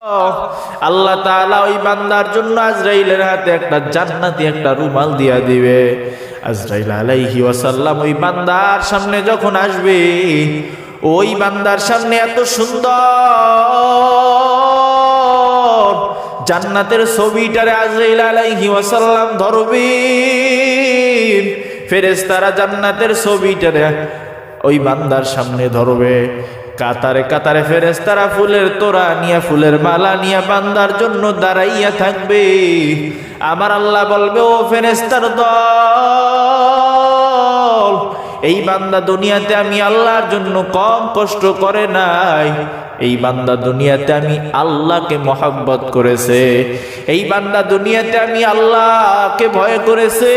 আল্লাহ তাআলা ওই বান্দার জন্য আজরাইলের হাতে একটা জান্নাতি একটা রুমাল দিয়া দিবে। আজরাইল আলাইহি ওয়াসাল্লাম ওই বান্দার সামনে যখন আসবে, ওই বান্দার সামনে এত সুন্দর জান্নাতের ছবিটারে আজরাইল আলাইহি ওয়াসাল্লাম ধরবেন। ফেরেশতারা জান্নাতের ছবিটারে ওই বান্দার সামনে ধরবে। কাতারে কাতারে ফেরেশতারা ফুলের তোড়া নিয়ে, ফুলের মালা নিয়ে বান্দার জন্য দাঁড়াইয়া থাকবে। আমার আল্লাহ বলবে, ও ফেরেশতার দল, এই বান্দা দুনিয়াতে আমি আল্লাহর জন্য কম কষ্ট করে নাই। এই বান্দা দুনিয়াতে আমি আল্লাহকে মহব্বত করেছে। এই বান্দা দুনিয়াতে আমি আল্লাহকে ভয় করেছে।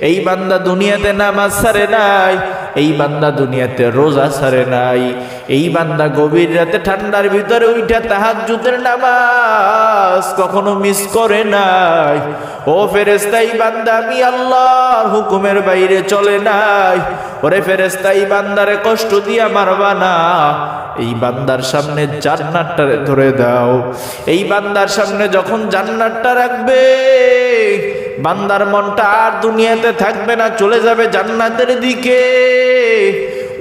এই বান্দা দুনিয়াতে নামাজ ছাড়ে নাই। এই বান্দা দুনিয়াতে রোজা ছাড়ে নাই। এই বান্দা গভীর রাতে ঠান্ডার ভিতরে উঠা তাহাজ্জুদের নামাজ কখনো মিস করে নাই। ও ফেরেশতা, এই বান্দা আমি আল্লাহর হুকুমের বাইরে চলে নাই। ওরে ফেরেশতা, এই বান্দারে কষ্ট দিয়া মারবা না। এই বান্দার সামনে জান্নাতটা ধরে দাও। এই বান্দার সামনে যখন জান্নাতটা রাখবে, বান্দার মনটা আর দুনিয়াতে থাকবে না, চলে যাবে জান্নাতের দিকে।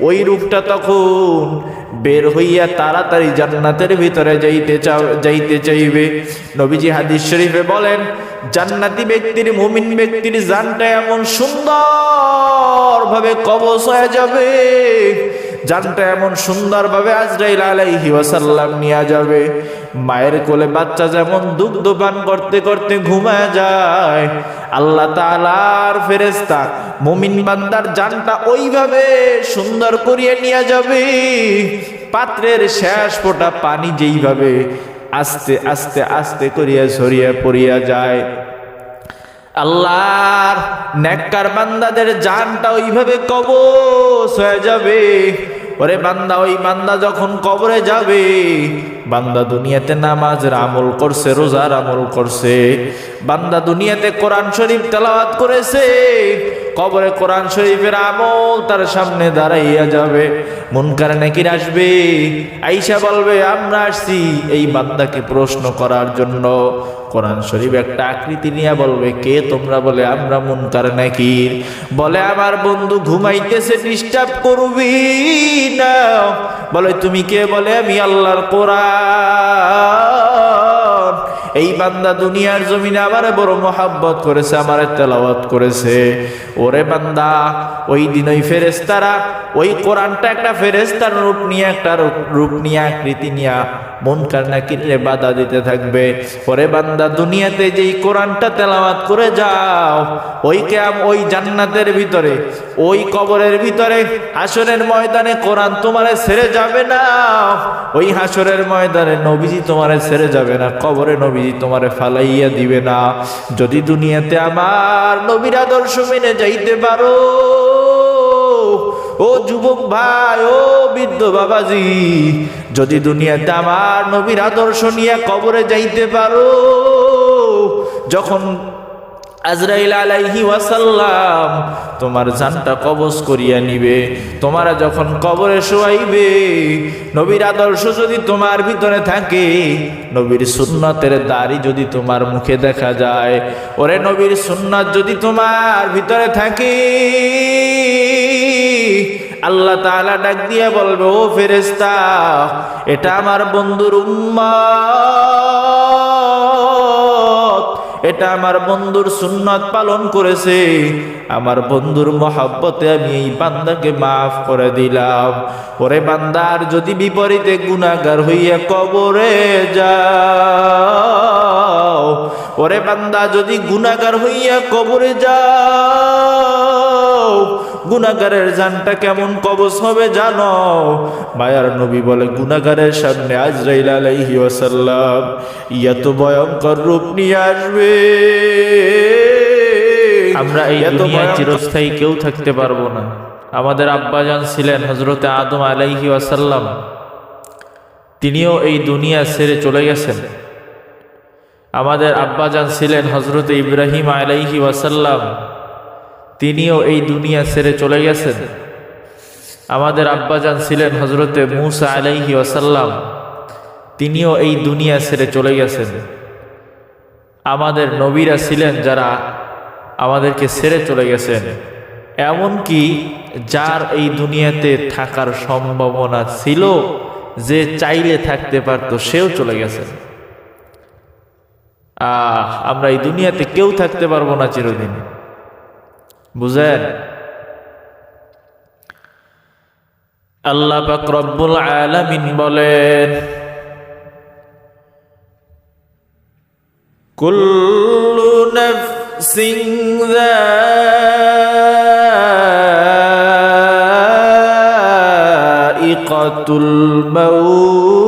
ওই রূপটা তখন বের হইয়া তাড়াতাড়ি জান্নাতের ভিতরে যাইতে চাইবে। নবীজি হাদিস শরীফে বলেন, জান্নাতি ব্যক্তির, মুমিন ব্যক্তির জানটা এমন সুন্দর ভাবে কবজ হয়ে যাবে, জানটা এমন সুন্দরভাবে আজরাইল আলাইহি ওয়াসাল্লাম নিয়ে যাবে। মায়ের কোলে বাচ্চা যেমন দুগ্ধ পান করতে করতে ঘুমায় যায়, আল্লাহ তাআলার ফেরেশতা মুমিন বান্দার জানটা ওইভাবে সুন্দর করিয়ে নিয়ে যাবে। পাত্রের শেষ ফোঁটা পানি যেইভাবে আস্তে আস্তে আস্তে করিয়া ঝরিয়া পড়িয়া যায়, আল্লাহর নেককার বান্দাদের জানটা ওইভাবে কবজ হয়ে যাবে। ওরে বান্দা, ওই বান্দা যখন কবরে যাবে, বান্দা দুনিয়াতে নামাজের আমল করছে, রোজার আমল করছে, বান্দা দুনিয়াতে কোরআন শরীফ তেলাওয়াত করেছে, কবরে কোরআন শরীফের আমল তার সামনে দাঁড়াইয়া যাবে। মুনকার নাকির আসবে, আইসা বলবে, আমরা আসছি এই বান্দাকে প্রশ্ন করার জন্য। কোরআন শরীফ একটা আকৃতি নিয়ে বলবে, কে তোমরা? বলে, আমরা মুনকার নাকির। বলে, আমার বন্ধু ঘুমাইতেছে, ডিস্টার্ব করবি না। বলে, তুমি কে? বলে, আমি আল্লাহর কোরআন। এই বান্দা দুনিয়ার জমিনে আমারে বড় মহাব্বত করেছে, আমারে তেলাওয়াত করেছে। ওরে বান্দা, ওই দিন ওই ফেরেশতারা ওই কোরআনটা একটা ফেরেশতার রূপ নিয়ে, একটা রূপ নিয়ে, আকৃতি নিয়ে মুনকার নাকিরে বাধা দিতে থাকবে। ওরে বান্দা, দুনিয়াতে যেই কোরআনটা তেলাওয়াত করে যাও, ওই জান্নাতের ভিতরে, ওই কবরের ভিতরে, হাসরের ময়দানে কোরআন তোমারে ছেড়ে যাবে না। ওই হাসরের ময়দানে নবীজি তোমারে ছেড়ে যাবে না, কবরে নবীজি তোমারে ফালাইয়া দিবে না। যদি দুনিয়াতে আমার নবীর আদর্শ মেনে যাইতে পারো, ও যুবক ভাই, ও বৃদ্ধ বাবাজি, যদি দুনিয়াতে আমার নবীর আদর্শ নিয়ে কবরে যাইতে পারো, যখন আজরাইল আলাইহি ওয়াসাল্লাম তোমার জানটা কবজ করিয়া নিবে, তোমারা যখন কবরে শোয়াইবে, নবীর আদর্শ যদি তোমার ভিতরে থাকে, নবীর সুন্নতের দাড়ি যদি তোমার মুখে দেখা যায়, ওরে নবীর সুন্নাত যদি তোমার ভিতরে থাকে, আল্লাহ তাআলা ডাক দিয়া বলবে, ও ফেরেশতা, এটা আমার বন্ধুর উম্মত, এটা আমার বন্ধুর সুন্নাত পালন করেছে, আমার বন্ধুর মহব্বতে আমি এই বান্দাকে মাফ করে দিলাম। ওরে বান্দার যদি বিপরীতে গুনাহগার হইয়া কবরে যাও, ওরে বান্দা যদি গুনাহগার হইয়া কবরে যাও, গুনাহগারের জানটা কেমন কবজ হবে জানো? মায়ার নবী বলে, গুনাহগারের সামনে আজরাইল আলাইহি ওয়াসাল্লাম এত ভয়ঙ্কর রূপ নিয়ে আসবে, আমরা এই দুনিয়ায় চিরস্থায়ী কেউ থাকতে পারবো না। আমাদের আব্বাজান ছিলেন হযরতে আদম আলাইহি ওয়াসাল্লাম, তিনিও এই দুনিয়া ছেড়ে চলে গেছেন। আমাদের আব্বাজান ছিলেন হযরতে ইব্রাহিম আলাইহি ওয়াসাল্লাম, তিনিও এই দুনিয়া ছেড়ে চলে গেছেন। আমাদের আব্বাজান ছিলেন হযরতে মূসা আলাইহি ওয়াসাল্লাম, তিনিও এই দুনিয়া ছেড়ে চলে গেছেন। আমাদের নবীরা ছিলেন যারা আমাদেরকে ছেড়ে চলে গেছেন, এমনকি যার এই দুনিয়াতে থাকার সম্ভাবনা ছিল, যে চাইলে থাকতে পারতো, সেও চলে গেছেন। আমরা এই দুনিয়াতে কেউ থাকতে পারবো না চিরদিন, বুঝেন? আল্লাহ পাক রব্বুল আলামিন বলেন, কুল্লু নাফসিন যায়িকাতুল মাউত।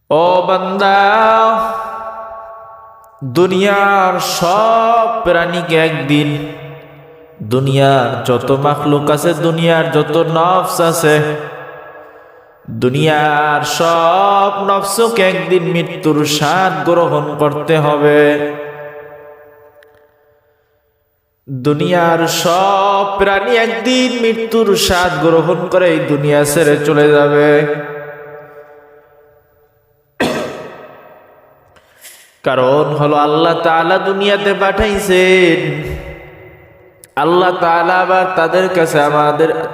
ও বান্দা, দুনিয়ার সব প্রাণীকে একদিন, দুনিয়ার যত মাখলুক আছে, দুনিয়ার যত নফস আছে, দুনিয়ার সব নফসকে একদিন মৃত্যুর স্বাদ গ্রহণ করতে হবে। দুনিয়ার সব প্রাণী একদিন মৃত্যুর স্বাদ গ্রহণ করে এই দুনিয়া ছেড়ে চলে যাবে। কারণ হলো আল্লাহ তাআলা দুনিয়াতে পাঠাইছেন, আল্লাহ তাআলা আবার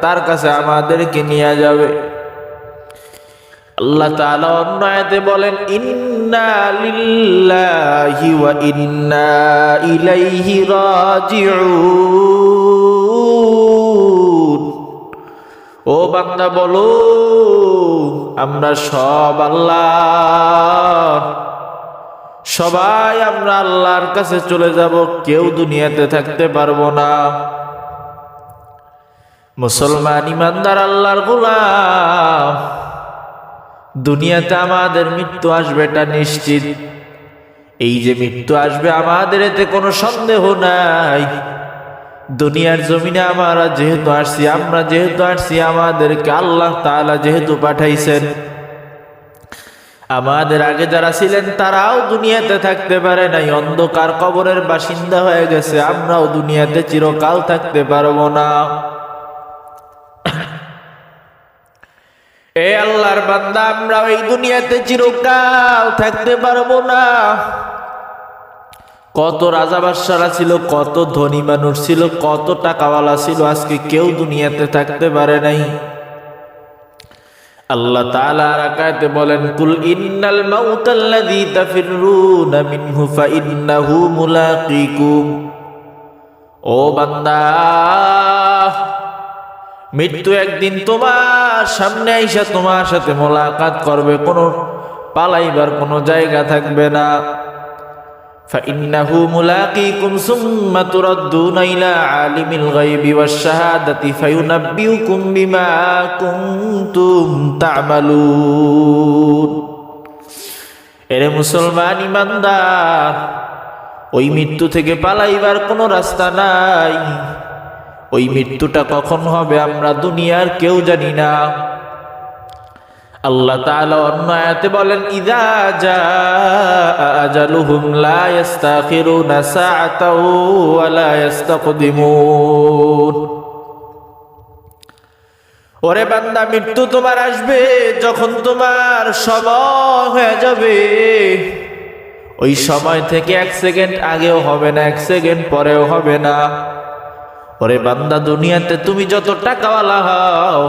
তার কাছে আমাদেরকে নিয়ে যাবে। আল্লাহ তাআলা অন্য আয়াতে বলেন, ইন্না লিল্লাহি ওয়া ইন্না ইলাইহি রাজিউন। ও বান্দা বলো, আমরা সব আল্লাহ, সবাই আমরা আল্লাহর কাছে চলে যাব, কেউ দুনিয়াতে থাকতে পারবো না। মুসলমান ইমানদার আল্লাহর গোলাম, দুনিয়াতে আমাদের মৃত্যু আসবে, এটা নিশ্চিত। এই যে মৃত্যু আসবে আমাদের, এতে কোনো সন্দেহ নাই। দুনিয়ার জমিনে আমরা যেহেতু আসছি, আমাদেরকে আল্লাহ তাআলা যেহেতু পাঠাইছেন, আমাদের আগে যারা ছিলেন তারাও দুনিয়াতে থাকতে পারে নাই, অন্ধকার কবরের বাসিন্দা হয়ে গেছে। আমরাও দুনিয়াতে চিরকাল থাকতে পারবো না। এ আল্লাহর বান্দা, আমরাও এই দুনিয়াতে চিরকাল থাকতে পারবো না। কত রাজা বাদশারা ছিল, কত ধনী মানুষ ছিল, কত টাকাওয়ালা ছিল, আজকে কেউ দুনিয়াতে থাকতে পারে নাই। আল্লাহ তাআলা আয়াতে বলেন, কুল ইন্নাল মাউতাল্লাযী তাফিররুনা মিনহু ফাইন্নাহু মুলাকীকুম। ও বান্দা, মৃত্যু একদিন তোমার সামনে আইসা তোমার সাথে মোলাকাত করবে, কোনো পালাইবার কোনো জায়গা থাকবে না। ফাইন্নাহু মুলাকীকুম সুম্মা তুরাদ্দুনা ইলা আলিমিল গায়বি ওয়াশ শাহাদাতি ফায়ুনাব্বিউকুম বিমা কুনতুম তা'মালুন। এরে মুসলমান ইমানদার, ওই মৃত্যু থেকে পালাইবার কোনো রাস্তা নাই। ওই মৃত্যুটা কখন হবে আমরা দুনিয়ার কেউ জানি না। আল্লাহ তাআলা অন্য আয়াতে বলেন, ইযা জাআ আজালুহুম লা ইস্তাখিরুনা সাআতাও ওয়া লা ইস্তাকদিমুন। ওরে বান্দা, মৃত্যু তোমার আসবে যখন তোমার সময় হয়ে যাবে। ওই সময় থেকে 1 সেকেন্ড আগেও হবে না, 1 সেকেন্ড পরেও হবে না। ওরে বান্দা, দুনিয়াতে তুমি যত টাকাওয়ালা হও,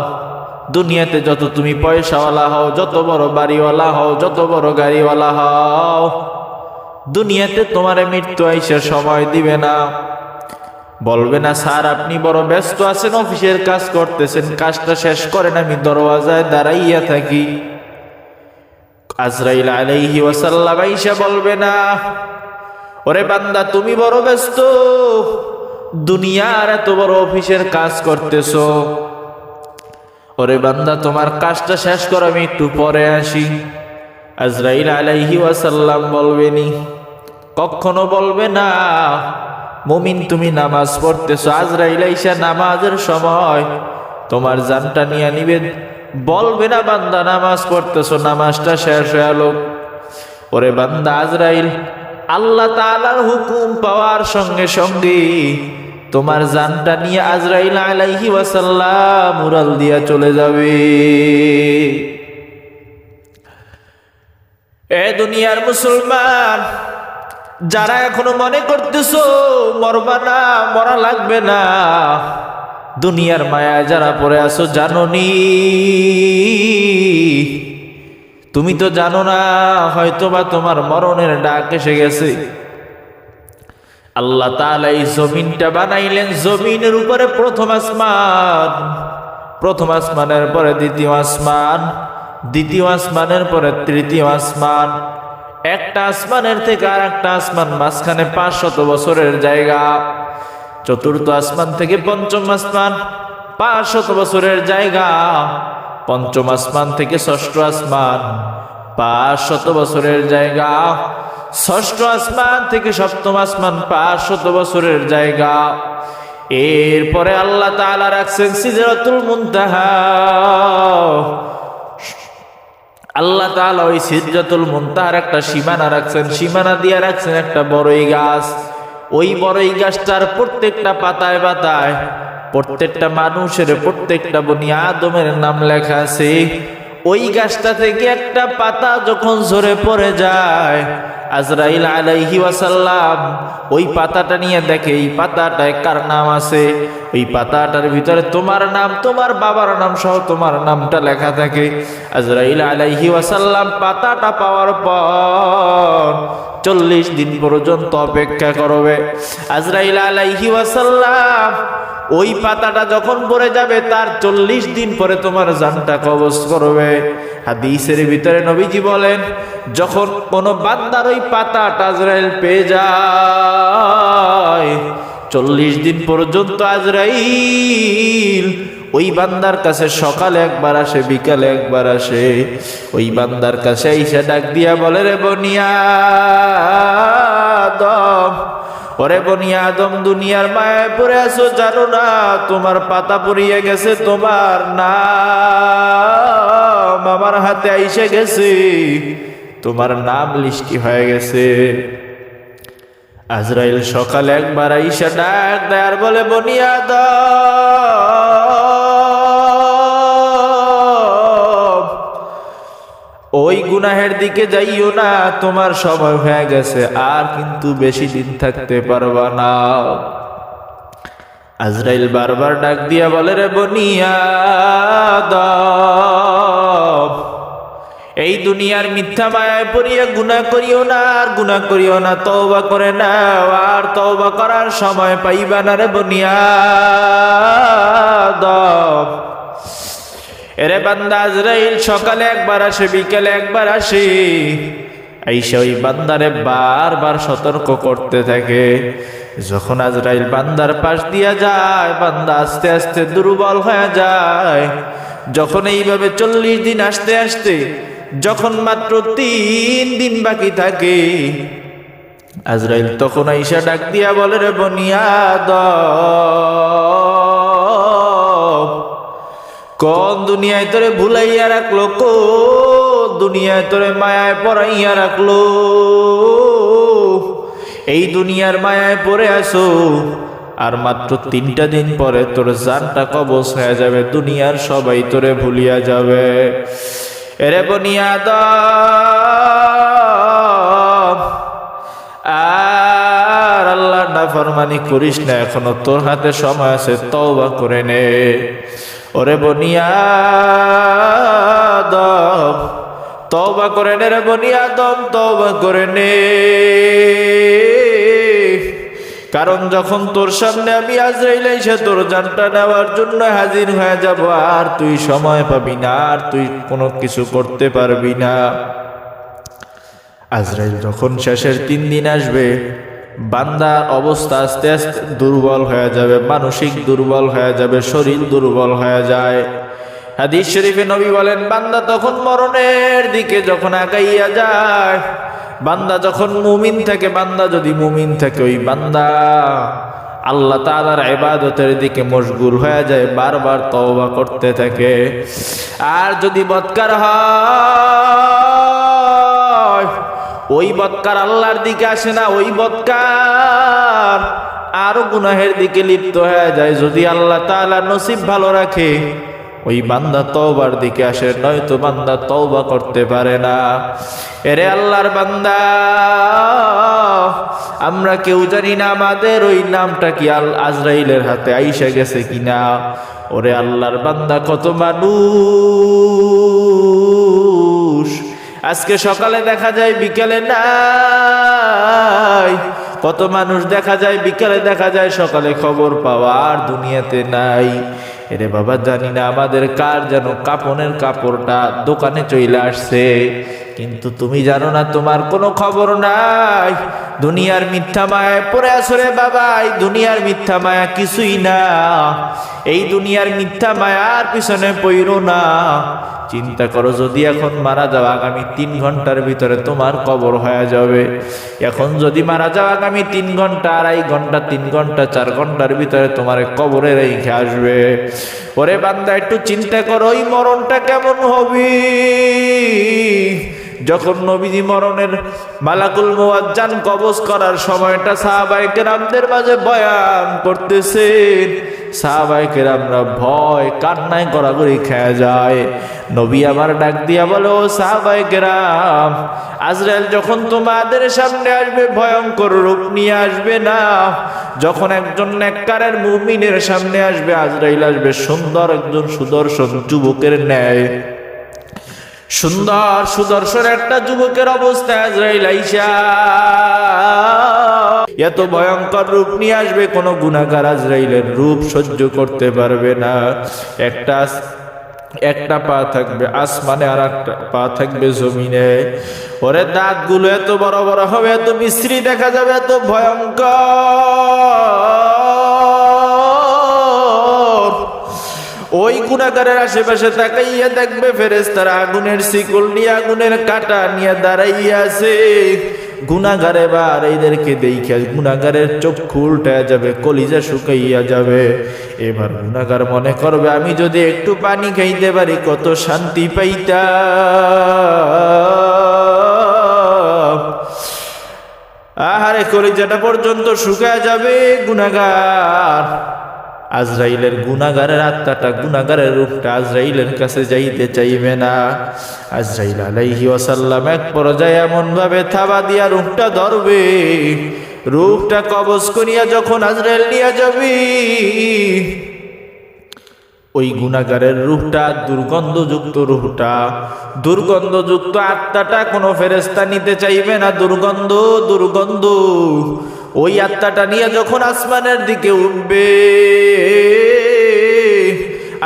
দুনিয়াতে যত তুমি পয়সাওয়ালা হও, যত বড় বাড়িওয়ালা হও, যত বড় গাড়িওয়ালা হও, দুনিয়াতে তোমার মৃত্যু আইসা সময় দিবে না। বলবে না, স্যার আপনি বড় ব্যস্ত আছেন, অফিসের কাজ করতেছেন, কাজটা শেষ করেন, আমি দরওয়াজায় দাঁড়াইয়া থাকি। আজরাইল আলাইহি ওয়াসাল্লাম আইসা বলবে না, ওরে বান্দা তুমি বড় ব্যস্ত, দুনিয়ার এত বড় অফিসের কাজ করতেছো, ওরে বান্দা তোমার কাজটা শেষ করো, আমি একটু পরে আসি। আজরাইল আলাইহি ওয়াসাল্লাম বলবেনি, কখনো বলবে না। মুমিন, তুমি নামাজ পড়তেছো, আজরাইল আইসা নামাজের সময় তোমার জানটা নিয়ে নিবে, বলবে না বান্দা নামাজ পড়তেছো, নামাজটা শেষ হয়ে গেল। ওরে বান্দা, আজরাইল আল্লাহ তাআলার হুকুম পাওয়ার সঙ্গে সঙ্গে তোমার জানটা নিয়ে আজরাইল আলাইহি ওয়াসাল্লাম উড়াল দিয়া চলে যাবে। এ দুনিয়ার মুসলমান, যারা এখনো মনে করতেছো মরবা না, মরা লাগবে না, দুনিয়ার মায়ায় যারা পড়ে আছো, জানোনি? তুমি তো জানো না, হয়তোবা তোমার মরণের ডাক এসে গেছে। আল্লাহ তাআলা এই জমিনটা বানাইলেন, জমিনের উপরে প্রথম আসমান, প্রথম আসমানের পরে দ্বিতীয় আসমান, দ্বিতীয় আসমানের পরে তৃতীয় আসমান, একটা আসমানের থেকে আর একটা আসমান মাঝখানে 500 বছরের জায়গা। চতুর্থ আসমান থেকে পঞ্চম আসমান 500 বছরের জায়গা। পঞ্চম আসমান থেকে ষষ্ঠ আসমান 500 বছরের জায়গা। ষষ্ঠ আসমান থেকে সপ্তম আসমান 500 বছরের জায়গা। এরপরে আল্লাহ তাআলা রাখছেন সিদরাতুল মুনতাহা। আল্লাহ তাআলা ওই সিদরাতুল মুনতাহার একটা সীমানা রাখছেন, সীমানা দিয়ে রাখছেন একটা বড়ই গাছ। ওই বড়ই গাছটার প্রত্যেকটা পাতায় পাতায় প্রত্যেকটা মানুষের, প্রত্যেকটা বনি আদমের নাম লেখা আছে। ওই গাছটা থেকে একটা পাতা যখন ঝরে পড়ে যায়, আজরাইল আলাইহি ওয়াসাল্লাম ওই পাতাটা নিয়ে দেখে এই পাতাটায় কার নাম আছে। ওই পাতাটার ভিতরে তোমার নাম, তোমার বাবার নাম সহ তোমার নামটা লেখা থাকে। আজরাইল আলাইহি ওয়াসাল্লাম পাতাটা পাওয়ার পর 40 দিন পর্যন্ত অপেক্ষা করবে। আজরাইল আলাইহি ওয়াসাল্লাম ওই পাতাটা যখন পড়ে যাবে, তার 40 দিন পরে তোমার জানটা কবজ করবে। হাদিসের ভিতরে নবীজি বলেন, যখন কোন বান্দার ওই পাতাটা আজরাইল পেয়ে যায়, 40 দিন পর্যন্ত আজরাইল ওই বান্দার কাছে সকালে একবার আসে, বিকালে একবার আসে। ওই বান্দার কাছে এসে ডাক দিয়া বলে, রে বনি আদম, ওরে বনি আদম, দুনিয়ার মায়ায় পড়ে আছো, জানো না তোমার পাতা পড়িয়ে গেছে, তোমার নাম আমার হাতে আইসে গেছে, তোমার নাম লিস্টি হয়ে গেছে। আজরাইল সকালে একবার আইসা ডাক দেয় আর বলে, বনি আদম, ওই গুনাহের দিকে যাইও না, তোমার সময় হয়ে গেছে, আর কিন্তু বেশি দিন থাকতে পারবা না। আজরাইল বারবার ডাক দিয়া বলে, রে বনি আদম, এই দুনিয়ার মিথ্যা মায়ায় পড়িয়া গুনাহ করিও না, আর গুনাহ করিও না, তওবা করে নাও, আর তওবা করার সময় পাইবা না রে বনি আদম। এরে বান্দা, আজরাইল সকালে একবার আসে, বিকেলে একবার আসে, আইসা ওই বান্দারে বারবার সতর্ক করতে থাকে। যখন আজরাইল বান্দার পাশ দিয়া যায়, বান্দা আস্তে আস্তে দুর্বল হয়ে যায়। যখন এইভাবে 40 দিন আসতে আসতে যখন মাত্র 3 দিন বাকি থাকে, আজরাইল তখন আইসা ডাক দিয়া বলে, রে বনি আদম, কোন দুনিয়ায় তোরে ভুলাইয়া রাখলো, কোন দুনিয়ায় তোরে মায়ায় পড়াইয়া রাখলো? এই দুনিয়ার মায়ায় পড়ে আসো, আর মাত্র 3টা দিন পরে তোর জানটা কবজ হয়ে যাবে, দুনিয়ার সবাই তোরে ভুলিয়া যাবে। এরে বনি আদম, আর আল্লাহর নাফরমানি করিস না, এখনো তোর হাতে সময় আছে, তওবা করে নে। ওরে বনি আদম, তওবা করে নে রে বনি আদম, তওবা করে নে। কারণ যখন তোর সামনে আমি আজরাইল এসে তোর জানটা নেওয়ার জন্য হাজির হয়ে যাব, আর তুই সময় পাবি না, আর তুই কোনো কিছু করতে পারবি না। আজরাইল যখন শেষের 3 দিন আসবে, বান্দার অবস্থা আস্তে আস্তে দুর্বল হয়ে যাবে, মানসিক দুর্বল হয়ে যাবে, শরীর দুর্বল হয়ে যায়। হাদিস শরীফে নবী বলেন, বান্দা তখন মরণের দিকে যখন আগাইয়া যায়, বান্দা যখন মুমিন থাকে, বান্দা যদি মুমিন থাকে, ওই বান্দা আল্লাহ তাআলার ইবাদতের দিকে মশগুল হয়ে যায়, বারবার তওবা করতে থাকে। আর যদি বদকার হয়, ওই বদকার আল্লাহর দিকে আসে না, ওই বদকার আরো গুনাহের দিকে লিপ্ত হয়ে যায়, যদি আল্লাহ তাআলা নসিব ভালো রাখে ওই বান্দা তওবার দিকে আসে, নয়তো বান্দা তওবা করতে পারে না। এরে আল্লাহর বান্দা, আমরা কেউ জানি না আমাদের ওই নামটা কি আজরাইলের হাতে আইসা গেছে কিনা। ওরে আল্লাহর বান্দা, কত মানুষ আজকে সকালে দেখা যায় বিকেলে নাই, কত মানুষ দেখা যায় বিকেলে দেখা যায় সকালে খবর পাওয়া আর দুনিয়াতে নাই। এরে বাবা, জানি না আমাদের কার যেন কাপনের কাপড়টা দোকানে চলে আসছে, কিন্তু তুমি জানো না তোমার কোনো খবর নাই। দুনিয়ার মিথ্যা মায়ায় পড়ে আছো রে বাবা, এই দুনিয়ার মিথ্যা মায়া কিছুই না। এই দুনিয়ার মিথ্যা মায়ার পিছনে পড়ো না। চিন্তা করো, যদি এখন মারা যাও আগামী 3 ঘন্টার ভিতরে তোমার কবর হয়ে যাবে। এখন যদি মারা যাও আগামী 3 ঘন্টা, 2.5 ঘন্টা, 3 ঘন্টা, 4 ঘন্টার ভিতরে তোমার কবরে রেখে আসবে। ওরে বান্দা, একটু চিন্তা করো ওই মরণটা কেমন হবে। যখন নবীজি মরণের মালাকুল মউত জান কবজ করার সময়টা সাহাবায়ে কেরামদের মাঝে বয়ান করতেছেন, সাহাবায়ে কেরামরা ভয় কান্নায় গড়াগড়ি খেয়ে যায়। নবী আমার ডাক দিয়া বলে, ও সাহাবায়ে কেরাম, আজরাইল যখন তোমাদের সামনে আসবে ভয়ঙ্কর রূপ নিয়ে আসবে না। যখন একজন নেককারের মুমিনের সামনে আসবে আজরাইল আসবে সুন্দর একজন সুদর্শন যুবকের ন্যায়। সুন্দর সুদর্শন একটা যুবকের অবস্থায় আজরাইল আইসা এত ভয়ঙ্কর রূপ নিয়ে আসবে, কোন গুনাহগার আজরাইলের রূপ সহ্য করতে পারবে না। একটা পা থাকবে আসমানে আর একটা পা থাকবে জমিনে। ওরে দাঁতগুলো এত বড় বড় হবে, এত বিশ্রী দেখা যাবে, এত ভয়ঙ্কর। ওই গুনাহগারের আশেপাশে তাকাইয়া দেখবে ফেরেশতারা আগুনের শিকল নিয়ে আগুনের কাঁটা নিয়ে দাঁড়াইয়া আছে। গুনাহগার এবার এদেরকে দেখিয়া গুনাহগারের চক্ষু উল্টে যাবে, কলিজা শুকাইয়া যাবে। এবার গুনাহগার মনে করবে, আমি যদি একটু পানি খাইতে পারি কত শান্তি পাইতাম। আহারে, কলিজাটা পর্যন্ত শুকায় যাবে। গুনাহগার আজরাইলের গুনাহগারের আত্মাটা, গুনাহগারের রূপটা আজরাইলের কাছে যাইতে চাইবে না। আজরাইল আলাইহি ওয়াসাল্লাম এক পর্যায়ে এমন ভাবে থাবা দিয়া রূপটা ধরবে, রূপটা কবজ করিয়া যখন আজরাইল নিয়ে যাবে, ওই গুনাহগারের রূহটা, দুর্গন্ধযুক্ত রূহটা, দুর্গন্ধযুক্ত আত্মাটা কোনো ফেরেশতা নিতে চাইবে না। দুর্গন্ধ দুর্গন্ধ ওই আত্মাটা নিয়ে যখন আসমানের দিকে উঠবে,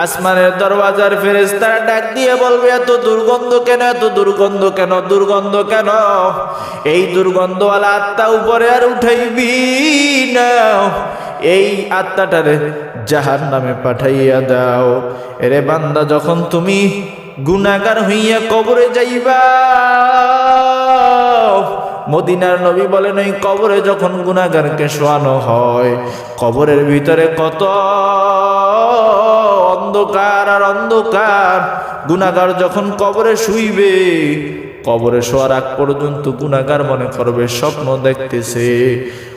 আসমানের দরওয়াজার ফেরেশতারা ডাক দিয়ে বলবে, এত দুর্গন্ধ কেন, এত দুর্গন্ধ কেন, দুর্গন্ধ কেন? এই দুর্গন্ধওয়ালা আত্মা উপরে আর উঠাইবি না, এই আত্মাটারে জাহান্নামে পাঠাইয়া দাও। এরে বান্দা, যখন তুমি গুনাহগার হইয়া কবরে যাইবা, মদিনার নবী বলেন, ওই কবরে যখন গুনাহগারকে শোয়ানো হয়, কবরের ভিতরে কত অন্ধকার আর অন্ধকার। গুনাহগার যখন কবরে শুইবে, কবরে শোয়ার আগ পর্যন্ত গুনাহগার মনে করবে স্বপ্ন দেখতেছে।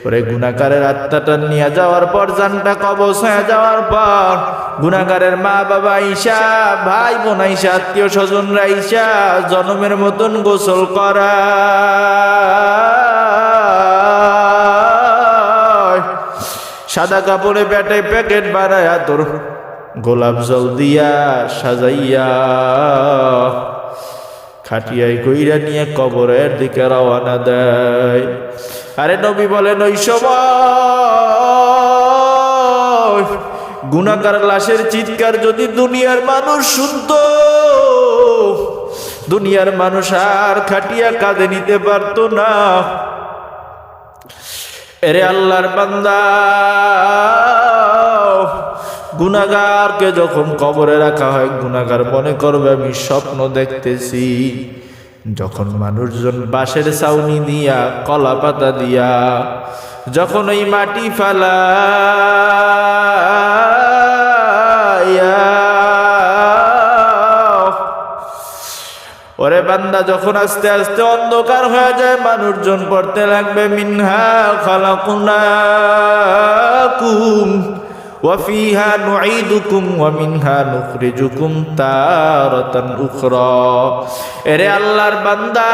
ওরে গুনাহগারের আত্মাটা নিয়ে যাওয়ার পর, জানটা কবজ হয়ে যাওয়ার পর, গুনাহগারের মা বাবা আইসা, ভাই বোন আইসা, আত্মীয় স্বজনরা আইসা জনমের মতন গোসল করা, সাদা কাপড়ে পেটে প্যাকেট বানায়া তোর গোলাপ জল দিয়া সাজাইয়া খাটিয়ায় কইরা নিয়ে কবরের দিকে রওনা দেয়। আরে নবী বলেন, ওই সময় গুনাহগার লাশের চিৎকার যদি দুনিয়ার মানুষ শুনতো, দুনিয়ার মানুষ আর খাটিয়া কাঁধে নিতে পারতো না। এরে আল্লাহর বান্দা, গুনাহগারকে যখন কবরে রাখা হয়, গুনাহগার মনে করবে আমি স্বপ্ন দেখতেছি। যখন মানুষজন বাঁশের ছাউনি দিয়া, কলা পাতা দিয়া যখন ওই মাটি ফালাইয়া, ওরে বান্দা বান্দা যখন আস্তে আস্তে অন্ধকার হয়ে যায়, মানুষজন পড়তে লাগবে মিনহা খালাকনাকুম ওয়া ফিহা নুঈদুকুম ওয়া মিনহা নুখরিজুকুম তারাতান উখরা। এরে আল্লাহর বান্দা,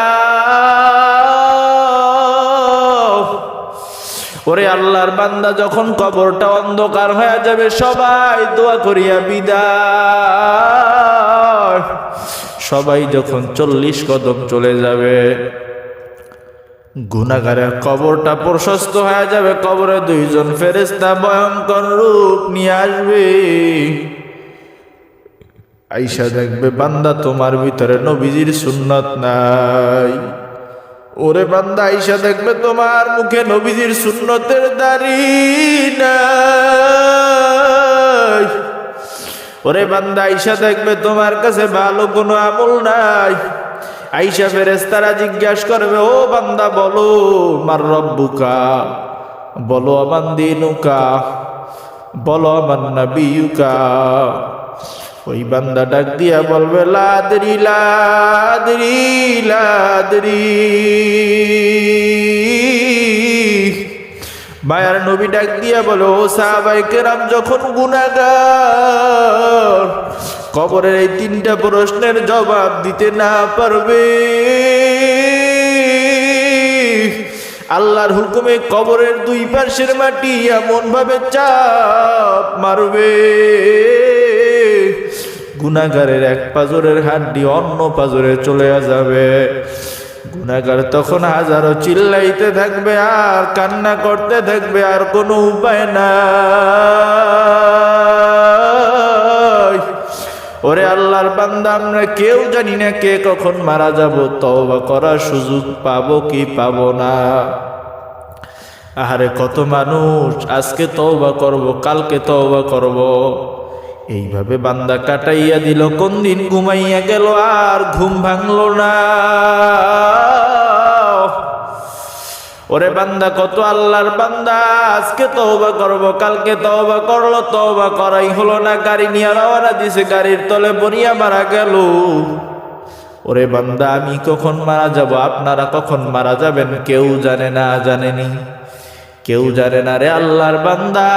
ওরে আল্লাহর বান্দা, যখন কবরটা অন্ধকার হয়ে যাবে, সবাই দোয়া করিয়া বিদায়। সবাই যখন 40 কদম চলে যাবে, গুনাহগারের কবরটা প্রশস্ত হয়ে যাবে। কবরে 2 জন ফেরেশতা ভয়ঙ্কর রূপ নিয়ে আসবে। আইসা দেখবে, বান্দা তোমার ভিতরে নবীজির সুন্নত নাই। ওরে বান্দা, আইসা দেখবে তোমার মুখে নবীজির সুন্নতের দাড়ি নাই। ওরে বান্দা, আইসা দেখবে তোমার কাছে ভালো কোনো আমল নাই। আইসা ফেরেশতারা জিজ্ঞাসা করবে, ও বান্দা বলো মার রব্বুকা, বলো আমান দীনুকা, বলো আমান নবিয়ুকা। ওই বান্দা ডাক দিয়া বলবে লাদরি লাদরি লাদরি। মায়ার নবী ডাক দিয়া বলে, ও সাহাবায়ে কেরাম, যখন গুনাহগার কবরের এই 3টা প্রশ্নের জবাব দিতে না পারবে, আল্লাহর হুকুমে কবরের 2 পাশের মাটি এমন ভাবে চাপ মারবে, গুনাহগারের 1 পাজরের হাড্ডি অন্য পাজরে চলে যাবে। গুনাহগার তখন হাজারো চিল্লাইতে থাকবে আর কান্না করতে থাকবে, আর কোনো উপায় নাই। ওরে আল্লাহর বান্দা, আমরা কেউ জানি না কে কখন মারা যাব, তওবা করার সুযোগ পাবো কি পাবো না। আহারে কত মানুষ আজকে তওবা করব, কালকে তওবা করব, এইভাবে বান্দা কাটাইয়া দিল। কোন দিন ঘুমাইয়া গেল, আর ঘুম ভাঙলো না। ওরে বান্দা, কত আল্লাহর বান্দা আজকে তওবা করব, কালকে তওবা করলো, তওবা করাই হলো না। গাড়ি নিয়ে রওনা দিছে, গাড়ির তলে পড়িয়া মারা গেল। ওরে বান্দা, আমি কখন মারা যাব, আপনারা কখন মারা যাবেন কেউ জানে না, জানেনি কেউ জানে না রে আল্লাহর বান্দা।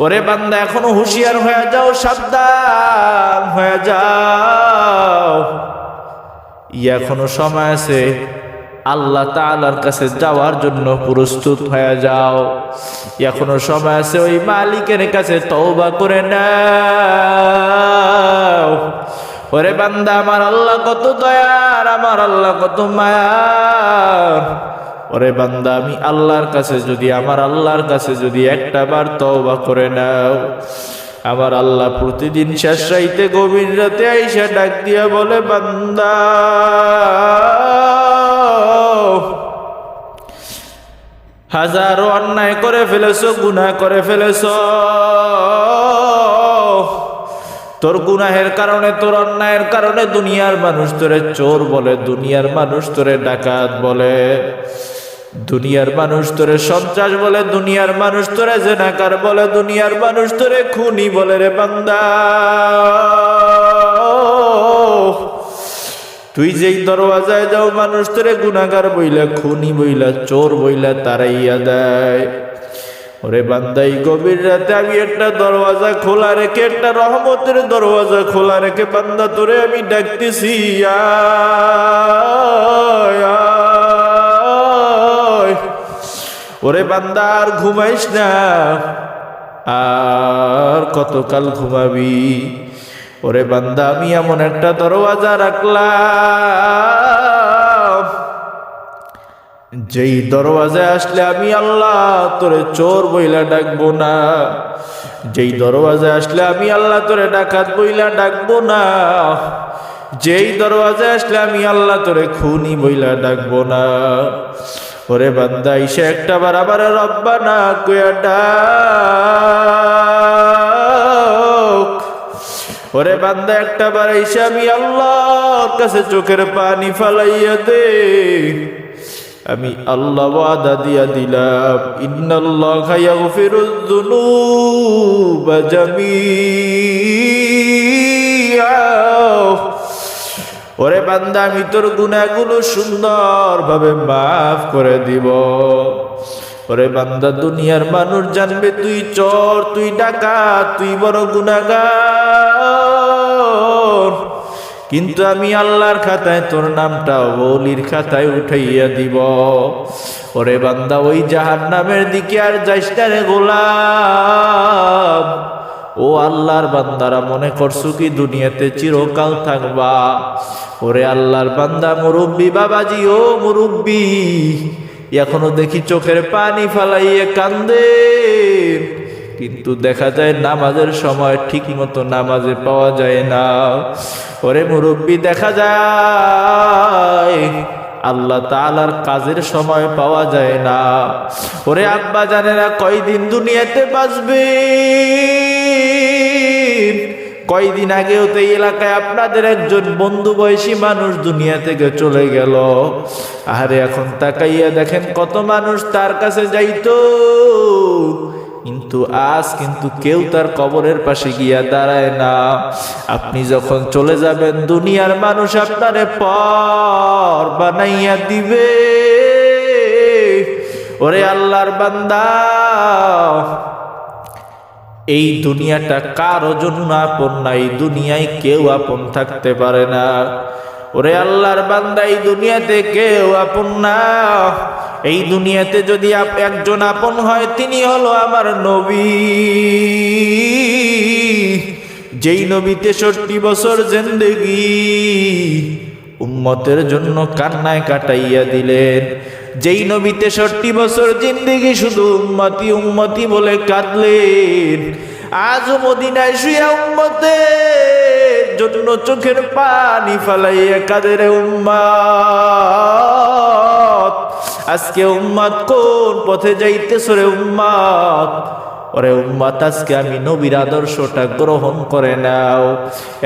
ওরে বান্দা, এখনো হুঁশিয়ার হয়ে যাও, সাবধান হয়ে যাও। এখনো সময় আছে, আল্লাহ তাআলার কাছে যাওয়ার জন্য প্রস্তুত হয়ে যাও। এখনো সময় আছে, ওই মালিকের কাছে তওবা করে নাও। ওরে বান্দা, আমার আল্লাহ কত দয়ার, আমার আল্লাহ কত মায়ার। ওরে বান্দা, আমি আল্লাহর কাছে যদি, আমার আল্লাহর কাছে যদি একটা বার তওবা করে নাও, আমার আল্লাহ প্রতিদিন শেষ রাইতে গভীর রাতে আইসা ডাক দিয়া বলে, বান্দা হাজারো অন্যায় করে ফেলেছো, গুনাহ করে ফেলেছো, তোর গুনাহের কারণে, তোর অন্যায়ের কারণে দুনিয়ার মানুষ তোরে চোর বলে, দুনিয়ার মানুষ তোরে ডাকাত বলে, দুনিয়ার মানুষ তোরে সন্ত্রাস বলে, দুনিয়ার মানুষ তোরে জেনাকার বলে, দুনিয়ার মানুষ তোরে খুনি বলে। রে বান্দা, তুই যেই দরওয়াজায় যাও, মানুষ তোরে গুনাহগার বইলা, খুনি বইলা, চোর বইলা তারাইয়া দেয়। ওরে বান্দা, এই গভীর রাতে আমি একটা দরওয়াজা খোলা রেখে, একটা রহমতের দরওয়াজা খোলা রেখে বান্দা তোরে আমি ডাকতেছি, আয় আয়। ওরে বান্দা, আর ঘুমাইস না, আর কতকাল ঘুমাবি? ওরে বান্দা, আমি এমন একটা দরওয়াজা রাখলাম, যেই দরওয়াজায় আসলে আমি আল্লাহ তোরে চোর বইলা ডাকবো না, যেই দরওয়াজায় আসলে আমি আল্লাহ তোরে ডাকাত বইলা ডাকবো না, যেই দরওয়াজায় আসলে আমি আল্লাহ তোরে খুনি বইলা ডাকবো না। ওরে বান্দা, ইসে একটা বার আবার রব্বানা কইয়া ডাক। ওরে বান্দা, একটা বার এসে আমি আল্লাহর কাছে চোখের পানি ফালাইয়া দে। আমি আল্লাহ ওয়াদা দিয়া দিলাম, ইন্নাল্লাহা ইয়াগফিরুয যুনুবা জামিআ ওরে বান্দা আমি তোর গুনাহগুলো সুন্দরভাবে মাফ করে দিব। ওরে বান্দা দুনিয়ার মানুষ জানবে তুই চোর, তুই ডাকাত, তুই বড় গুনাহগার, কিন্তু আমি আল্লাহর খাতায় তোর নামটা ওলির খাতায় উঠাইয়া দিব। ওরে বান্দা ওই জাহান্নামের দিকে আর যাইস না রে গোলাম। ও আল্লাহর বান্দারা, মনে করছো কি দুনিয়াতে চিরকাল থাকবা? ওরে আল্লাহর বান্দা মুরব্বী বাবাজি, ও মুরব্বী, এখনো দেখি চোখের পানি ফালাইয়ে কান্দে, কিন্তু দেখা যায় নামাজের সময় ঠিক মতো নামাজে পাওয়া যায় না। ওরে মুরব্বী, দেখা যায় আল্লাহ তাআলার কাজের সময় পাওয়া যায় না। ওরে আব্বা জানেরা, কয়দিন দুনিয়াতে বাঁচবে? কয়দিন আগেও তো এই এলাকায় আপনাদের একজন বন্ধু বয়সী মানুষ দুনিয়া থেকে চলে গেল। আরে এখন তাকাইয়া দেখেন কত মানুষ তার কাছে যাইতো, কিন্তু আজ কিন্তু কেউ তার কবরের পাশে গিয়া দাঁড়ায় না। আপনি যখন চলে যাবেন দুনিয়ার মানুষ আপনারে পর বানাইয়া দিবে। ওরে আল্লাহর বান্দা, এই দুনিয়াটা কারো জন্য আপন না, এই দুনিয়ায় কেউ আপন থাকতে পারে না। ওরে আল্লাহর বান্দা, এই দুনিয়াতে কেউ আপন না। এই দুনিয়াতে যদি একজন আপন হয়, তিনি হলো আমার নবী। যেই নবী 63 বছর জিন্দেগি উম্মতের জন্য কান্নায় কাটাইয়া দিলেন। যেই নবী 63 বছর জিন্দেগি শুধু উম্মতি উম্মতি বলে কাঁদলেন, আজও মদিনায় শুয়া উম্মতের জন্য চোখের পানি ফালাইয়া কাঁদে রে উম্মত। আজকে উম্মত কোন পথে যাইতেছ রে উম্মত? ওরে উম্মত, আজকে আমি নবীর আদর্শটা গ্রহণ করে নাও।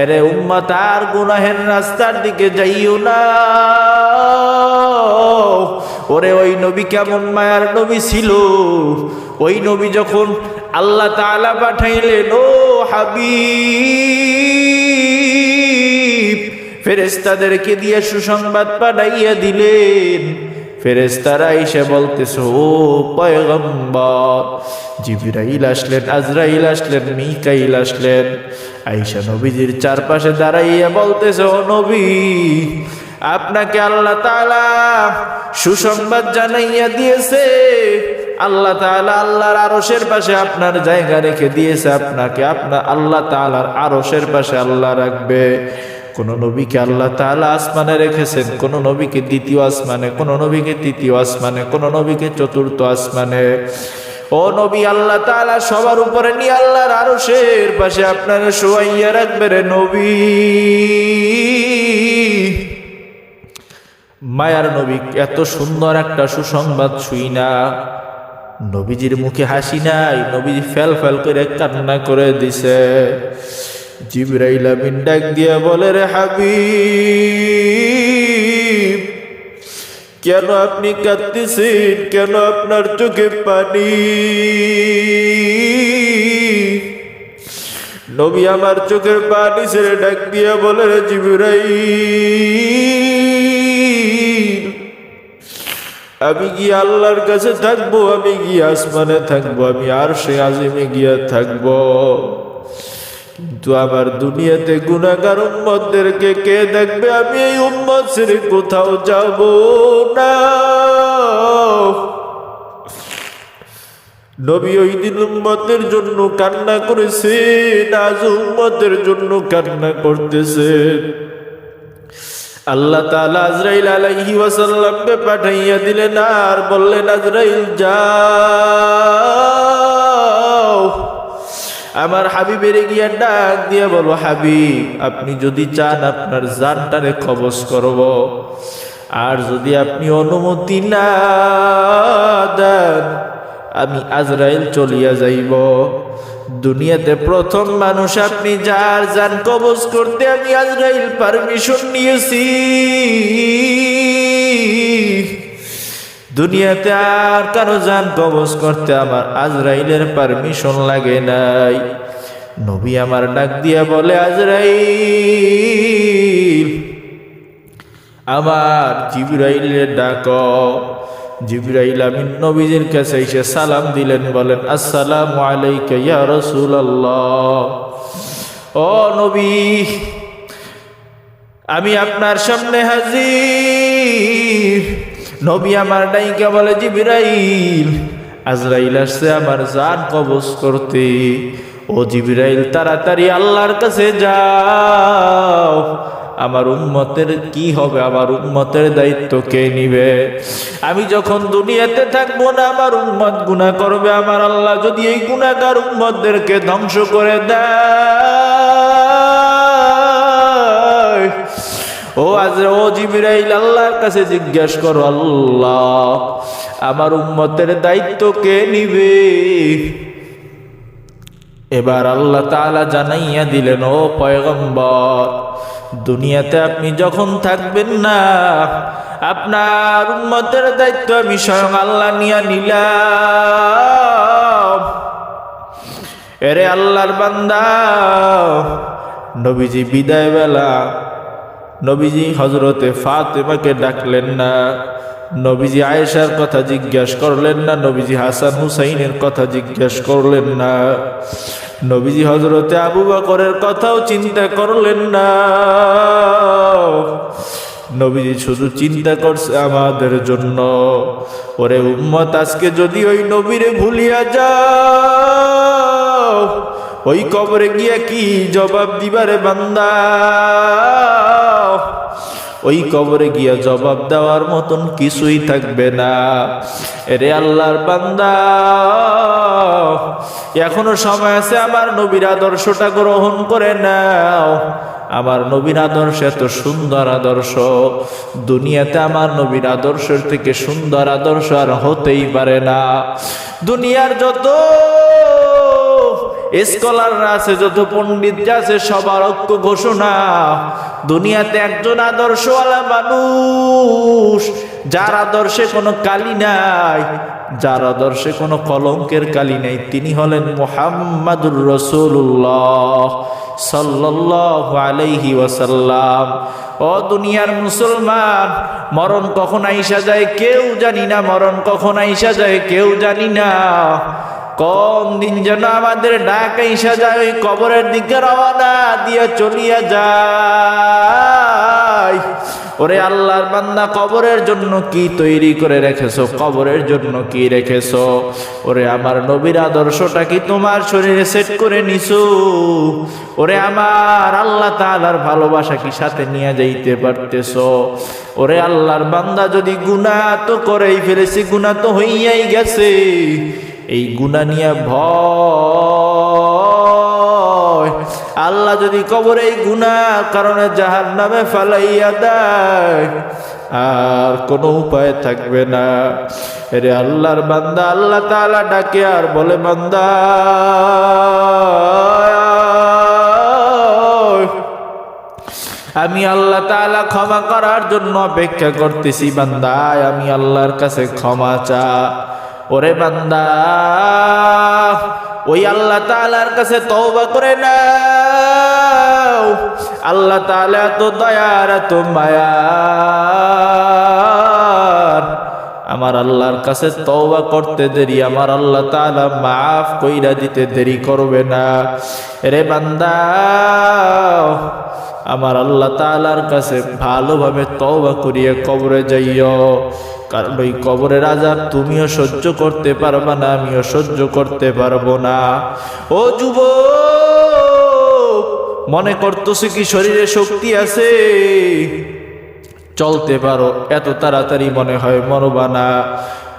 এরে উম্মত, আর গুনাহের রাস্তার দিকে যাইও না। ওরে ওই নবী কেমন মায়ার নবী ছিল! ওই নবী যখন আল্লাহ তাআলা পাঠাইলেন, ও হাবিব, ফেরেশতাদেরকে দিয়ে সুসংবাদ পাঠাইয়া দিলেন। ফেরেশতারা এসে বলতেছে, ও পয়গম্বর। জিবরাইল আসলেন, আজরাইল আসলেন, মিকাইল আসলেন, আয়েশা নবীজির চারপাশে দাঁড়াইয়া বলতেছে, ও নবী, আপনাকে আল্লাহ তাআলা সুসংবাদ জানাইয়া দিয়েছে। আল্লাহ তাআলা আল্লাহর আরশের পাশে আপনার জায়গা রেখে দিয়েছে। আপনাকে আল্লাহ তাআলার আরশের পাশে আল্লাহ রাখবে। কোন নবীকে আল্লাহ তাআলা আসমানে রেখেছেন, কোন নবীকে দ্বিতীয় আসমানে, কোন নবীকে তৃতীয় আসমানে, কোন নবীকে চতুর্থ আসমানে। ও নবী, আল্লাহ তাআলা সবার উপরে নিয়ে আল্লাহর আরশের পাশে আপনার শোয়াইয়া রাখবে রে নবী। মায়ার নবী এত সুন্দর একটা সুসংবাদ শুই না, নবীজির মুখে হাসি নাই, নবীজি ফেল ফেল করে কান্না করে দিছে। জিবরাইল আমিন ডাক দিয়া বলে, রে হাবিব, কেন আপনি কাঁদতেছেন? কেন আপনার চোখে পানি? নবী আমার চোখের পানি ছেড়ে ডাক দিয়া বলে, রে জিবরাইল, আমি গিয়ে আল্লাহর কাছে থাকবো, আমি গিয়ে আসমানে থাকবো, আমি আরশে আজিমে গিয়া থাকবো, কিন্তু আমার দুনিয়াতে গুনাহগার উম্মতদেরকে কে দেখবে? আমি এই উম্মত ছেড়ে কোথাও যাব না। নবী ওই দিন উম্মতের জন্য কান্না করেছেন, আজ উম্মতের জন্য কান্না করতেছেন। আল্লাহ তাআলা আজরাইল আলাইহি ওয়াসাল্লামকে পাঠাইয়া দিলেন আর বললেন, আজরাইল যাও, আমার হাবিবের গিয়া ডাক দিয়া বলো, হাবিব, আপনি যদি চান আপনার জানটারে কবজ করব, আর যদি আপনি অনুমতি না দেন আমি আজরাইল চলিয়া যাইব। দুনিয়াতে প্রথম মানুষ আপনি, যার জান কবজ করতে আমি আজরাইল পারমিশন নিয়েছি। দুনিয়াতে আর কারো জান কবজ করতে আমার আজরাইলের পারমিশন লাগে নাই। নবী আমার ডাক দিয়া বলে, আজরাইল, আমার জিবরাইলে ডাকো। জিবরাইল আমিন নবীজির কাছে এসে সালাম দিলেন, বলেন আসসালামু আলাইকা ইয়া রাসূলুল্লাহ। ও নবী, আমি আপনার সামনে হাজির। নবী আমার ডাইকা বলে, জিবরাইল, আজরাইল আসছে আমার জান কবজ করতে। ও জিবরাইল, তাড়াতাড়ি আল্লাহর কাছে যাও। আমার উম্মতের কি হবে? আমার উম্মতের দায়িত্ব কে নিবে? আমি যখন দুনিয়াতে থাকবো না, আমার উম্মত গুনাহ করবে। আমার আল্লাহ যদি এই গুনাহগার উম্মতদেরকে ধ্বংস করে দেয়, ও জিবরাইল, আল্লাহর কাছে জিজ্ঞাসা করো, আল্লাহ আমার উম্মতের দায়িত্ব কে নিবে? এবার আল্লাহ তাআলা জানাইয়া দিলেন, ও পয়গম্বর, দুনিয়াতে আপনি যখন থাকবেন না, আপনার উম্মতের দায়িত্ব আমি স্বয়ং আল্লাহ নিয়ে নিলাম। এরে আল্লাহর বান্দা, নবীজি বিদায় বেলা নবীজি হযরতে ফাতেমাকে ডাকলেন না, নবীজি আয়েশার কথা জিজ্ঞাসা করলেন না, নবীজি হাসান হুসাইনের কথা জিজ্ঞাসা করলেন না, নবীজি হযরতে আবু বকরের কথাও চিন্তা করলেন না। নবীজি শুধু চিন্তা করছে আমাদের জন্য। ওরে উম্মত, আজকে যদি ওই নবীরে ভুলিয়া যাও, ওই কবরে গিয়া কি জবাব দিবারে বান্দা? ওই কবরে গিয়া জবাব দেওয়ার মতন কিছুই থাকবে না। এরে আল্লাহর বান্দা, এখনো সময় আছে, আমার নবীর আদর্শটা গ্রহণ করে নাও। আমার নবীর আদর্শ এত সুন্দর আদর্শ, দুনিয়াতে আমার নবীর আদর্শের থেকে সুন্দর আদর্শ আর হতেই পারে না। দুনিয়ার যত স্কলাররা আছে, যত পণ্ডিতরা আছে, সবার ঐক্য ঘোষণা, দুনিয়াতে একজন আদর্শওয়ালা মানুষ, যার আদর্শে কোনো কালি নাই, যার আদর্শে কোনো কলঙ্কের কালি নাই, তিনি হলেন মুহাম্মাদুর রাসূলুল্লাহ সাল্লাল্লাহু আলাইহি ওয়াসাল্লাম। ও দুনিয়ার মুসলমান, মরণ কখন আইসা যায় কেউ জানি না, মরণ কখন আইসা যায় কেউ জানি না। কোন দিন যেন আমাদের ডাক আইসা যায়, ওই কবরের দিকে রওনা দিয়ে চলিয়া যায়। ওরে আল্লাহর বান্দা, কবরের জন্য কি তৈরি করে রেখেছো? কবরের জন্য কি রেখেছো? ওরে আমার নবীর আদর্শটা কি তোমার শরীরে সেট করে নিছো? ওরে আমার আল্লাহ তাআলার ভালোবাসা কি সাথে নিয়ে যাইতে পারতেছো? ওরে আল্লাহর বান্দা, যদি গুনাহ তো করেই ফেলেছি, গুনাহ তো হইয়াই গেছে, এই গুনাহ নিয়ে ভয়, আল্লাহ যদি কবরে এই গুনাহর কারণে জাহান্নামে ফালাইয়া দেয়, আর কোনো উপায় থাকবে না। এরে আল্লাহর বান্দা, আল্লাহ তাআলা ডাকে আর বলে, বান্দা আমি আল্লাহ তাআলা ক্ষমা করার জন্য অপেক্ষা করতেছি, বান্দা আমি আল্লাহর কাছে ক্ষমা চা। ওরে বান্দা, ওই আল্লাহ তাআলার কাছে তওবা করে নাও। আল্লাহ তাআলা তো দয়ার, এত মায়ার। আমার আল্লাহর কাছে তওবা করতে দেরি, আমার আল্লাহ তাআলা মাফ কইরা দিতে দেরি করবে না। রে বান্দা, আমার আল্লাহ তাআলার কাছে ভালোভাবে তওবা করিয়া কবরে যাইও, কারণ ওই কবরের আযাব তুমিও সহ্য করতে পারবা না, আমিও সহ্য করতে পারবো না। ও যুবক, মনে করতেছো কি শরীরে শক্তি আছে, চলতে পারো, এত তাড়াতাড়ি মনে হয় মরবা না।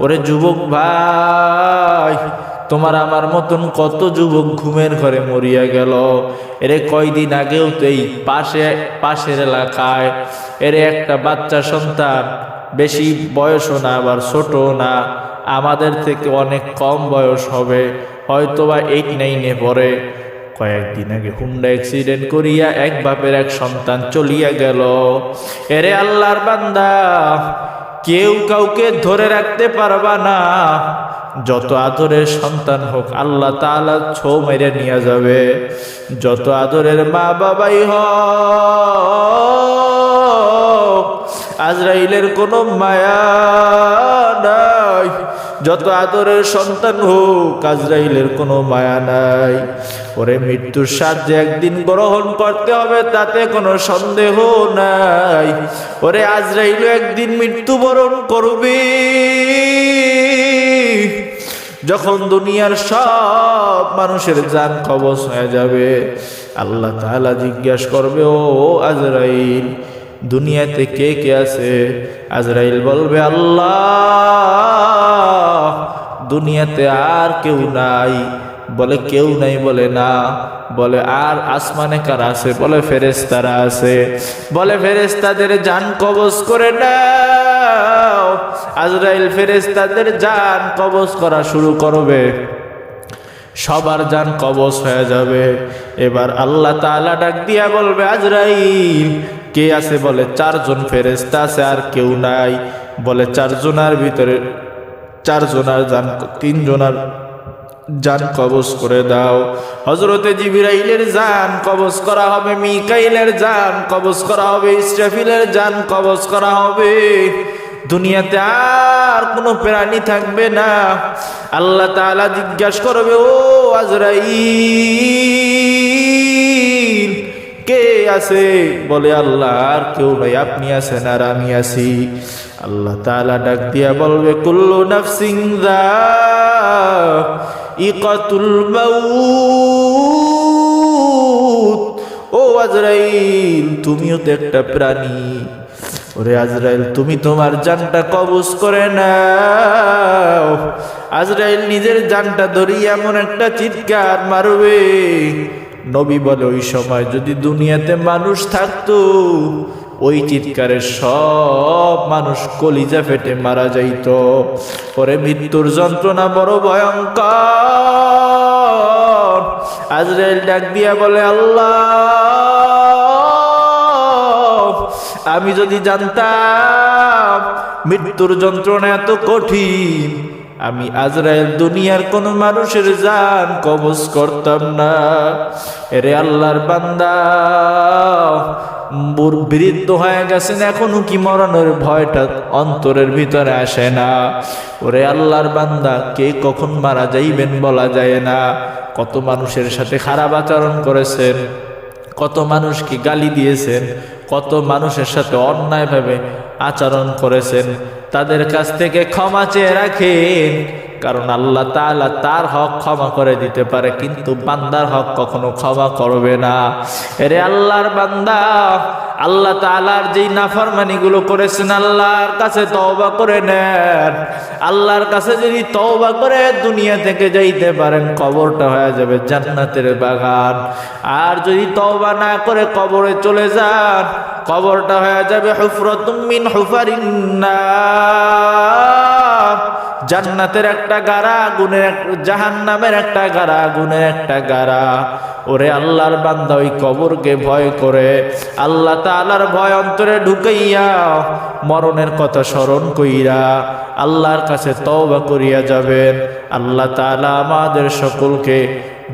ওরে যুবক ভাই, তোমার আমার মতন কত যুবক ঘুমের ঘরে মরিয়া গেল। এরে কয়দিন আগেও তো এই পাশের এলাকায় এরে একটা বাচ্চা সন্তান, বেশি বয়সও না আবার ছোট না, আমাদের থেকে অনেক কম বয়স হবে, হয়তোবা 8-9-এ পড়ে, কয়েকদিন আগে হুন্ডা অ্যাক্সিডেন্ট করিয়া এক বাপের এক সন্তান চলিয়া গেল। এরে আল্লাহর বান্দা, কেউ কাউকে ধরে রাখতে পারবা না, যত আদরের সন্তান হোক আল্লাহ তাআলা ছো মেরে নিয়ে যাবে। যত আদরের মা বাবাই হোক আজরাইলের কোনো মায়া নাই। যত আদরের সন্তান হোক, আজরাইলের কোনো মায়া নাই। ওরে মৃত্যুর স্বাদ যে একদিন গ্রহণ করতে হবে তাতে কোনো সন্দেহ নাই। ওরে আজরাইল একদিন মৃত্যুবরণ করবে। যখন দুনিয়ার সব মানুষের জান কবজ হয়ে যাবে, আল্লাহ তাআলা জিজ্ঞাসা করবে, ও আজরাইল, দুনিয়াতে কে কে আছে? আজরাইল বলবে, আল্লাহ, দুনিয়াতে আর কেউ নাই। বলে কেউ নাই? বলে না। বলে আর আসমানে কারা আছে? বলে ফেরেশতারা আছে। বলে ফেরেশতাদের জান কবজ করে নাও। আজরাইল ফেরেশতাদের জান কবজ করা শুরু করবে, সবার জান কবজ হয়ে যাবে। এবার আল্লাহ তাআলা ডাক দিয়া বলবে, আজরাইল কে আছে? বলে 4 জন ফেরেশতা আছে, আর কেউ নাই। বলে 4 জনের ভিতরে 4 জনের জান, 3 জনের জান কবজ করে দাও। হযরতে জিবরাইলের জান কবজ করা হবে, মিকাইলের জান কবজ করা হবে, ইসরাফিলের জান কবজ করা হবে। দুনিয়াতে আর কোনো প্রাণী থাকবে না। আল্লাহ তাআলা জিজ্ঞাসা করবে, ও আজরাইল কে আছে? বলে আল্লাহ, আর কেউ নাই, আপনি আছেন আর আমি আছি। আল্লাহ তাআলা ডাক দিয়া বলবে, কুল্লু নাফসিন যায়িকাতুল মাউত। ও আজরাইল, তুমিও তো একটা প্রাণী। ওরে আজরাইল, তুমি তোমার জানটা কবজ করে নাও। আজরাইল নিজের জানটা ধরিয়ে এমন একটা চিৎকার মারবে, নবী বলে ওই সময় যদি দুনিয়াতে মানুষ থাকতো, ওই চিৎকারে সব মানুষ কলিজা ফেটে মারা যাইত। পরে মৃত্যুর যন্ত্রণা বড় ভয়ঙ্কর। আজরাইল ডাক দিয়া বলে, আল্লাহ, আমি যদি জানতাম মৃত্যুর যন্ত্রণা এত কঠিন, আমি আজরাইল দুনিয়ার কোন মানুষের জান কবজ করতাম না। এরে আল্লাহর বান্দা, বৃদ্ধ হয়ে গেছেন, এখনো কি মরণের ভয়টা অন্তরের ভিতরে আসে না? ওরে আল্লাহর বান্দা, কে কখন মারা যাইবেন বলা যায় না। কত মানুষের সাথে খারাপ আচরণ করেছেন, কত মানুষকে গালি দিয়েছেন, কত মানুষের সাথে অন্যায়ভাবে আচরণ করেছেন, তাদের কাছ থেকে ক্ষমা চেয়ে রাখেন। কারণ আল্লাহ তাআলা তার হক ক্ষমা করে দিতে পারে, কিন্তু বান্দার হক কখনো ক্ষমা করবে না। এরে আল্লাহর বান্দা, আল্লাহ তাআলার যেই নাফরমানিগুলো করেছেন, আল্লাহর কাছে তওবা করে নেন। আল্লাহর কাছে যদি তওবা করে দুনিয়া থেকে যাইতে পারেন, কবরটা হয়ে যাবে জান্নাতের বাগান। আর যদি তওবা না করে কবরে চলে যান, কবরটা হয়ে যাবে হুফরাতুম মিন হুফারিন নার, জান্নাতের একটা গাড়া, আগুনের, জাহান্নামের একটা গাড়া, আগুনের একটা গাড়া। ওরে আল্লাহর বান্দা, ওই কবরকে ভয় করে আল্লাহ তাআলার ভয় অন্তরে ঢুকাইয়া মরণের কথা স্মরণ কইরা আল্লাহর কাছে তওবা করিয়া যাবেন। আল্লাহ তাআলা আমাদের সকলকে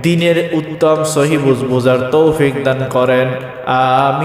দ্বীনের উত্তম সহি বুঝার তৌফিক দান করেন। আমিন।